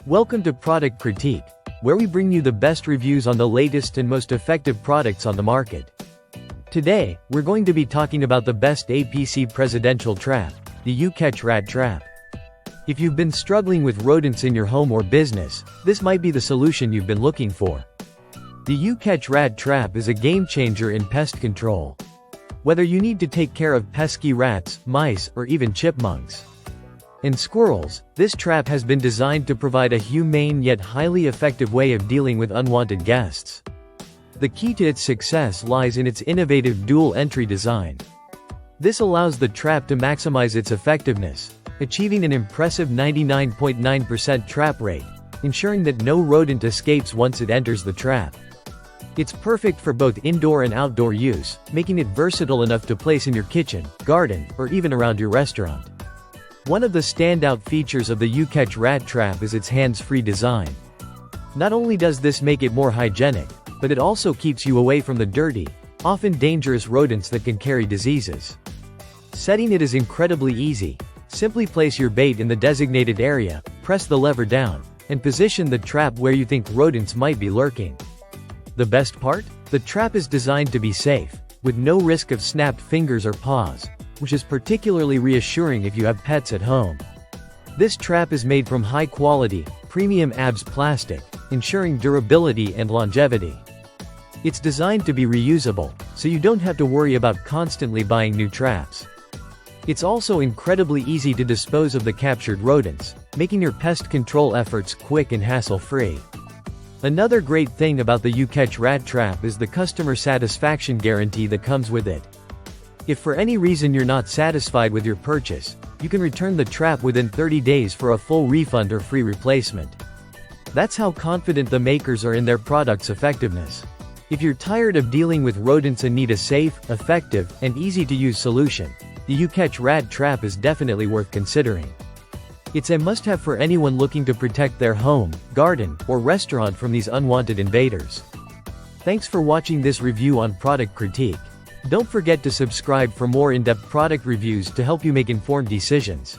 Welcome to Product Critique, where we bring you the best reviews on the latest and most effective products on the market. Today, we're going to be talking about the best APC Presidential Trap, the UCatch Rat Trap. If you've been struggling with rodents in your home or business, this might be the solution you've been looking for. The UCatch Rat Trap is a game changer in pest control. Whether you need to take care of pesky rats, mice, or even chipmunks and squirrels, this trap has been designed to provide a humane yet highly effective way of dealing with unwanted guests. The key to its success lies in its innovative dual-entry design. This allows the trap to maximize its effectiveness, achieving an impressive 99.9% trap rate, ensuring that no rodent escapes once it enters the trap. It's perfect for both indoor and outdoor use, making it versatile enough to place in your kitchen, garden, or even around your restaurant. One of the standout features of the UCatch Rat Trap is its hands-free design. Not only does this make it more hygienic, but it also keeps you away from the dirty, often dangerous rodents that can carry diseases. Setting it is incredibly easy. Simply place your bait in the designated area, press the lever down, and position the trap where you think rodents might be lurking. The best part? The trap is designed to be safe, with no risk of snapped fingers or paws, which is particularly reassuring if you have pets at home. This trap is made from high-quality, premium ABS plastic, ensuring durability and longevity. It's designed to be reusable, so you don't have to worry about constantly buying new traps. It's also incredibly easy to dispose of the captured rodents, making your pest control efforts quick and hassle-free. Another great thing about the UCatch Rat Trap is the customer satisfaction guarantee that comes with it. If for any reason you're not satisfied with your purchase, you can return the trap within 30 days for a full refund or free replacement. That's how confident the makers are in their product's effectiveness. If you're tired of dealing with rodents and need a safe, effective, and easy-to-use solution, the UCatch Rat Trap is definitely worth considering. It's a must-have for anyone looking to protect their home, garden, or restaurant from these unwanted invaders. Thanks for watching this review on Product Critique. Don't forget to subscribe for more in-depth product reviews to help you make informed decisions.